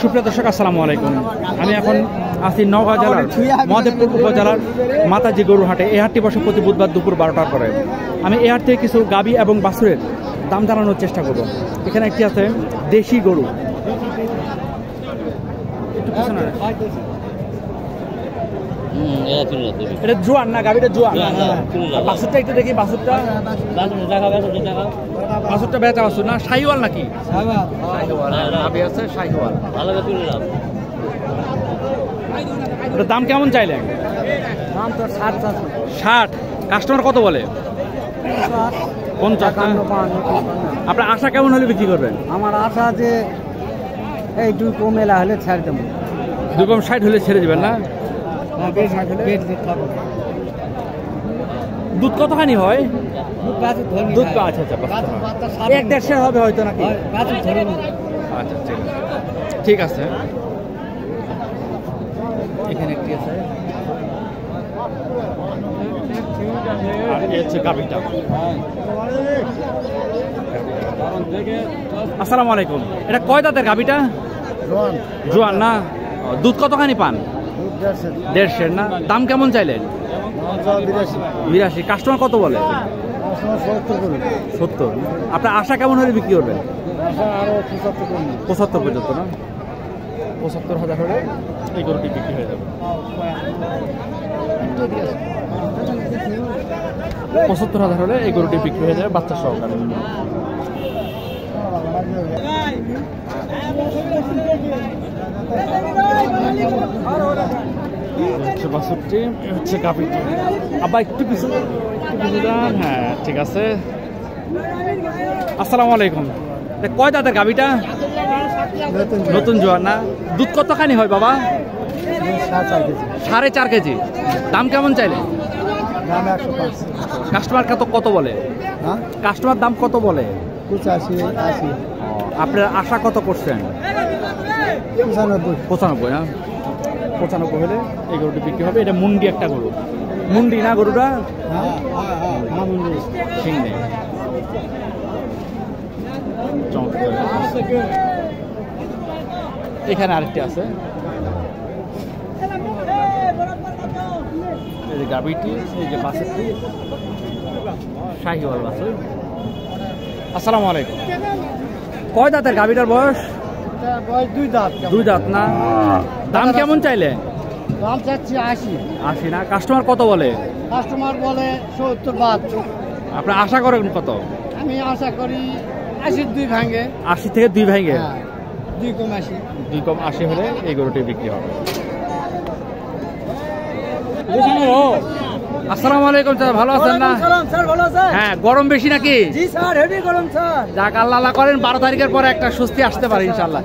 সুপ্রিয় দর্শক, আসসালামু আলাইকুম। আমি এখন আছি নওগাঁ জেলার মহাদেবপুর উপজেলার মাতাজি গরুর হাটে। এই হাটটি বসে প্রতি বুধবার দুপুর 12টার পরে। আমি এই হাট থেকে কিছু গাবি এবং বাছুরের দাম জানানোর চেষ্টা করব। এখানে একটি আছে দেশি গরু, এটা জোয়ান না, গাবিটা জোয়ান। বাছুরটা একটু দেখি, বাছুরটা বেচা বাছুর না, শাহিওয়াল নাকি? দাম কেমন চাইলেন? দাম তো 60। কাস্টমার কত বলে? 50। আপনার আশা কেমন হলে বিক্রি করবেন? আমার আশা যে এই 2 কম এলা হলে ছেড়ে দেবো। 2 কম 60 হলে ছেড়ে দেবেন না? দুধ কতখানি হয়? দুধ আচ্ছা আচ্ছা, 1-1.5 হবে হয়তো নাকি? আচ্ছা ঠিক আছে। এখানে একটি আছে, আর এই হচ্ছে গাবিটা। আসসালামু আলাইকুম। এটা কয় দাঁতের গাবিটা? জোয়ান না? দুধ কতখানি পান? 1.5 না? দাম কেমন চাইলেন? 82। কাস্টমার কত বলে? 70। আপনার আশা কেমন হলে বিক্রি করবেন? 75 পর্যন্ত না? 75,000 হলে এই গরুটি বিক্রি হয়ে যাবে। 75,000 হলে এই গরুটি বিক্রি হয়ে যাবে বাচ্চা সহকারে। বাছুরটি হচ্ছে গাবিটি। আবার একটু পিছু যান। হ্যাঁ ঠিক আছে। আসসালামু আলাইকুম। কয় দাঁতের গাবিটা? নতুন জোয়ান না? দুধ কতখানি হয় বাবা? 4.5 কেজি। দাম কেমন চাইলে? কাস্টমার কত বলে? কাস্টমার দাম কত বলে? 85-80। আপনার আশা কত করছেন? 95 না? 95 হলে এই গরুটি বিক্রি হবে। এটা মুন্ডি একটা গরু। মুন্ডি না গরুটা? সিং নেই। এখানে আরেকটি আছে, এই যে গাবিটি, এই যে বাছুরটি, শাহিওয়াল বাছুর। আসসালামু আলাইকুম। কয় দাঁতের গাবিটার বয়স? 2 দাঁত না? দাম কেমন চাইলে? দাম চাচ্ছি 80 না? কাস্টমার কত বলে? কাস্টমার বলে 70-72। আপনার আশা করেন কত? আমি আশা করি 82 ভাঙে। 80 থেকে 2 ভাঙে? 2 কম 80। 2 কম 80 হলে এই গরুটি বিক্রি হবে। আসসালামু আলাইকুম স্যার, ভালো আছেন না? হ্যাঁ, গরম বেশি নাকি? জি স্যার, হেভি গরম স্যার। যাক, আল্লাহ করেন 12 তারিখের পরে একটা স্বস্তি আসতে পারে ইনশাআল্লাহ।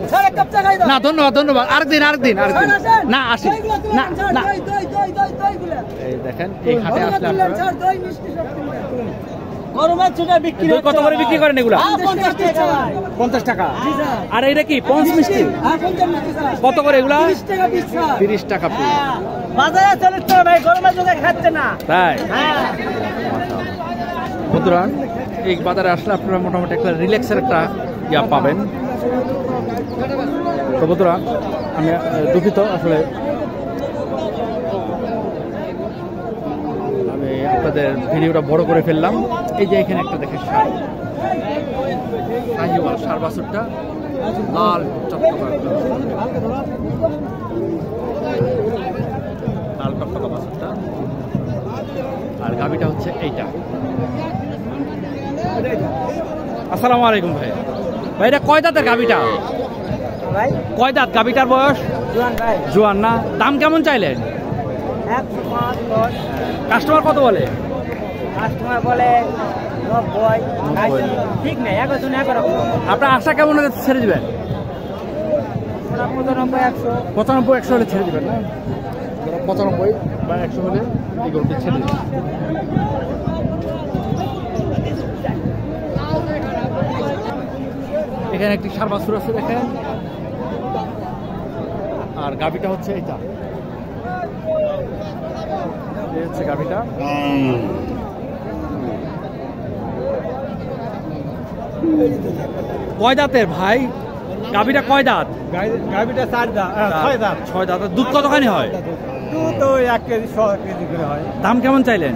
না ধন্যবাদ। আরেকদিন না আসি না। এই দেখেন, এই হাটে আসলে কত করে বিক্রি করেন এগুলা? 50 টাকা। আর এটা কি পঞ্চ মিষ্টি? কত করে এগুলা? 30 টাকা পিস। তাই বন্ধুরা, এই বাজারে আসলে আপনারা মোটামুটি একটা রিল্যাক্সের একটা ইয়া পাবেন। তো বন্ধুরা, আমি দুঃখিত, আসলে আমি আপনাদের ভিডিওটা বড় করে ফেললাম। এই যে এখানে একটা দেখেন শাহিওয়াল ষাঁড় বাছুরটা, লাল টকটকা বাছুরটা, আর গাবিটা হচ্ছে এইটা। আসসালামু আলাইকুম ভাই। এটা কয় দাঁতের গাবিটা? কয় দাঁত গাবিটার বয়স? জোয়ান না? দাম কেমন চাইলেন? 105-10। কাস্টমার কত বলে? কাস্টমার বলে 90। ঠিক নেই, আপনার আশা কেমন হলে ছেড়ে দিবেন? 95-100 হলে ছেড়ে দিবেন না? 95 বা 100 হলে এই গরুটি ছেড়ে দিবেন। এখানে একটি ষাঁড় বাছুর আছে দেখেন, আর গাবিটা হচ্ছে এইটা। এই হচ্ছে গাবিটা। কয় দাঁতের ভাই? গাভীটা কয় দাঁত? গাভিটা 4 দাঁত, 6 দাঁত। 6 দাঁত। দুধ কতখানি হয়? দুধ তো 1 কেজি 100 কেজি করে হয়। দাম কেমন চাইলেন?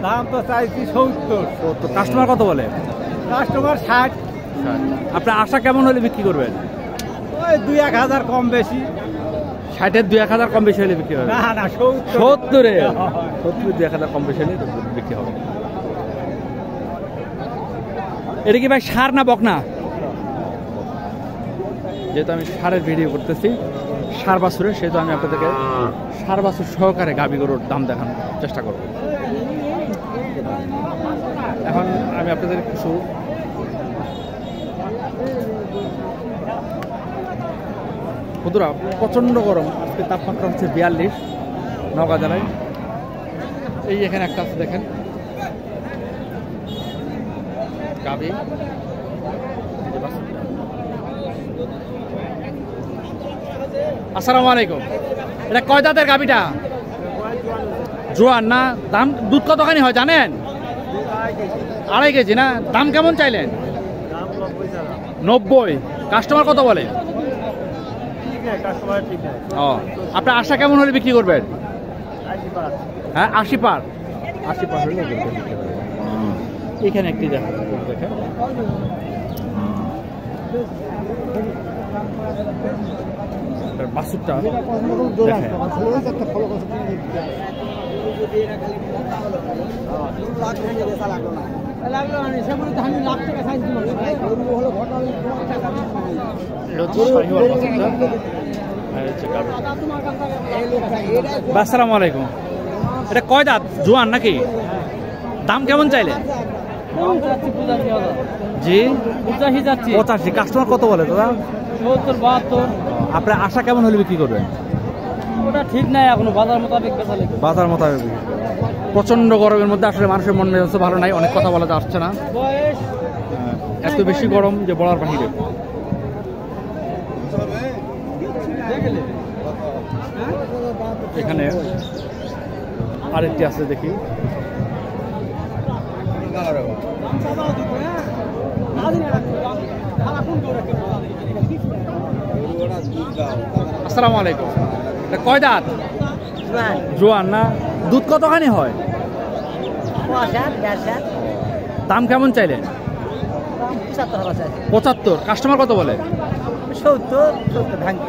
দাম তো চাইছি 70। কাস্টমার কত বলে? কাস্টমার 60। আপনার আশা কেমন হলে বিক্রি করবেন? ওই 2-1 হাজার কম বেশি। 60-এর 2-1 হাজার কম বেশি হলে বিক্রি হবে? না না 70। 70-এ 2-1 হাজার কম বেশি হলে বিক্রি হবে। এটা কি ভাই সার না বকনা? যেহেতু আমি সারের ভিডিও করতেছি, সার বাছুরের, সেহেতু আমি আপনাদেরকে সার বাছুর সহকারে গাভী গরুর দাম দেখানোর চেষ্টা করব। এখন আমি আপনাদের কিছু বন্ধুরা, প্রচণ্ড গরম, আজকে তাপমাত্রা হচ্ছে 42 নওগাঁ জেলায়। এই এখানে একটা আছে দেখেন গাভী। আসসালামু আলাইকুম। এটা কয় দাঁতের গাভীটা? জোয়ান না? দাম দুধ কতখানি হয় জানেন? 2.5 কেজি না? দাম কেমন চাইলেন? 90। কাস্টমার কত বলে? ও, আপনার আশা কেমন হলে বিক্রি করবেন? হ্যাঁ 80 পার। 80 পার হলে বিক্রি করবেন। এখানে একটি দেখেন বাছুরটা দেখেন। আসসালামু আলাইকুম। এটা কয় দাঁত? জোয়ান নাকি? দাম কেমন চাইলে? জি 85। কাস্টমার কত বলে দাদা? 70-72। আপনার আশা কেমন হলে বিক্রি করবেন? ওটা ঠিক নাই এখনো, বাজার মোতাবেক বেচা লাগবে। বাজার মোতাবেক। প্রচন্ড গরমের মধ্যে আসলে মানুষের মন মেজাজ ভালো নাই, অনেক কথা বলা আসছে না, এত বেশি গরম যে বলার বাহিরে। এখানে আরেকটি আছে দেখি। আসসালামু আলাইকুম। এটা কয় দাঁত? জোয়ান না? দুধ কতখানি হয়? 75। দাম কেমন চাইলেন? 75। কাস্টমার কত বলে? 70 ভাঙে।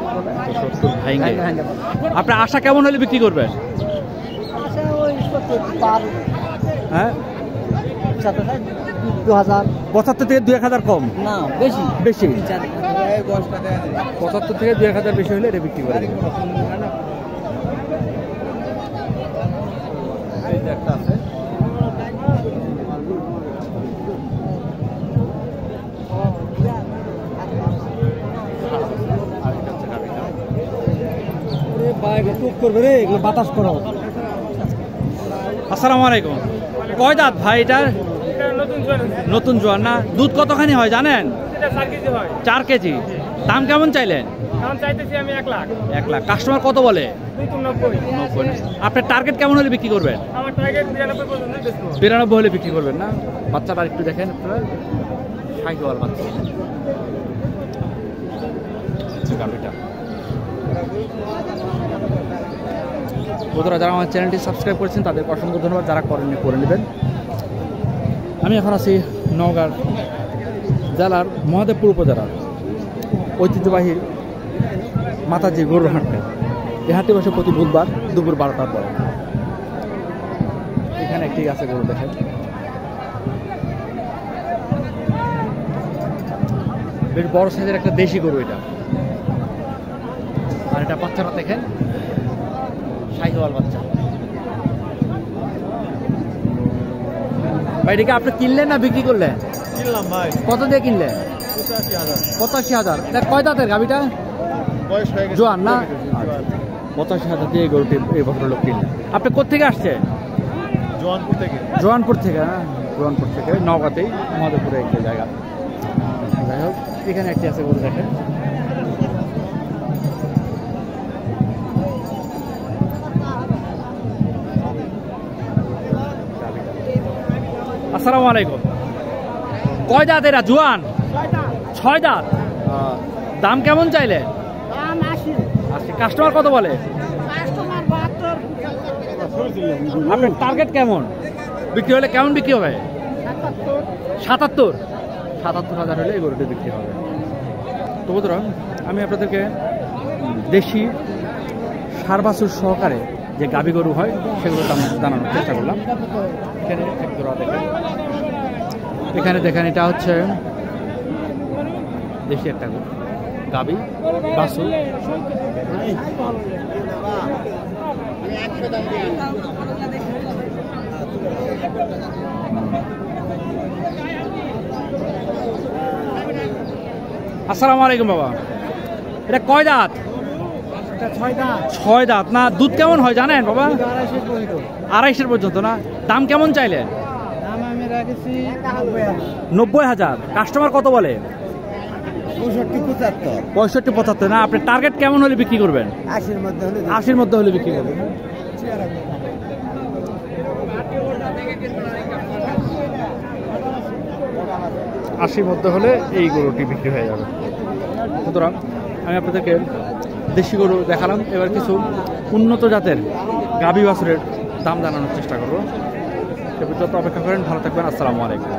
আপনার আশা কেমন হলে বিক্রি করবেন? হ্যাঁ 75 থেকে 2-1 হাজার কম না, বেশি বেশি। 75 থেকে 2-1 হাজার বেশি হলে এটা বিক্রি করে দেবেন। একটা আছে বাতাস করো। আসসালামু আলাইকুম। কয় দাঁত ভাই এটার? নতুন জোয়ান না? দুধ কতখানি হয় জানেন? 4 কেজি। দাম কেমন চাইলেন? দাম চাইতেছি আমি 1 লাখ। 1 লাখ। কাস্টমার কত বলে? 90। আপনার টার্গেট কেমন হলে বিক্রি করবেন? আমার টার্গেট 92 পর্যন্ত বেচবো। 92 হলে বিক্রি করবেন না? বাচ্চাটা একটু দেখেন আপনারা, সাইকেল বাচ্চা গাড়িটা। বন্ধুরা, যারা আমার চ্যানেলটি সাবস্ক্রাইব করেছেন তাদের অসংখ্য ধন্যবাদ, যারা করেননি করে নেবেন। আমি এখন আছি নওগাঁ জেলার মহাদেবপুর উপজেলার ঐতিহ্যবাহী মাতাজি গরুর হাটে। এই হাটটি বসে প্রতি বুধবার দুপুর 12টার পরে। এখানে একটি আছে গরু দেখেন, বেশ বড় সাইজের একটা দেশি গরু এটা। আর এটা বাচ্চাটা দেখেন, শাহিওয়াল বাচ্চা। ভাই এটাকে আপনি কিনলেন না বিক্রি করলেন? কিনলাম ভাই। কত দিয়ে কিনলেন? 85,000। এটা কয় দাঁতের গাভিটা? জোয়ান না? 85,000 দিয়ে গরুটি এই ভদ্রলোক কিনলেন। আপনি কোথেকে আসছেন? জোয়ানপুর থেকে। জোয়ানপুর থেকে? হ্যাঁ, জোয়ানপুর থেকে, নওগাঁতেই, মহাদেবপুরে একটা জায়গা। যাই হোক, এখানে একটি আছে গরু দেখেন। আসসালামু আলাইকুম। কয় দাঁত এরা? জোয়ান? 6 দাঁত। দাম কেমন চাইলে? কাস্টমার কত বলে? আপনার টার্গেট কেমন? বিক্রি হলে কেমন বিক্রি হবে? ৭৭,০০০ হলে এই গরুটি বিক্রি হবে। তো বন্ধুরা, আমি আপনাদেরকে দেশি ষাঁড় বাছুর সহকারে যে গাভী গরু হয় সেগুলো দাম জানানোর চেষ্টা করলাম। এখানে এক জোড়া দেখেন, এখানে দেখেন এটা হচ্ছে দেশি একটা গরু, গাভী বাছুর। আসসালামু আলাইকুম বাবা, এটা কয় দাঁত? 6 দাঁত না? দুধ কেমন হয় জানেন বাবা? 2.5 পর্যন্ত না? দাম কেমন চাইলে? 90,000। কাস্টমার কত বলে? 65-75 না? আপনার টার্গেট কেমন হলে বিক্রি করবেন? 80-র মধ্যে হলে বিক্রি করবেন। আশির মধ্যে হলে এই গরুটি বিক্রি হয়ে যাবে। সুতরাং আমি আপনাদেরকে দেশি গরু দেখালাম, এবার কিছু উন্নত জাতের গাভী বাছুরের দাম জানানোর চেষ্টা করবো। সে পর্যন্ত অপেক্ষা করেন, ভালো থাকবেন। আসসালামু আলাইকুম।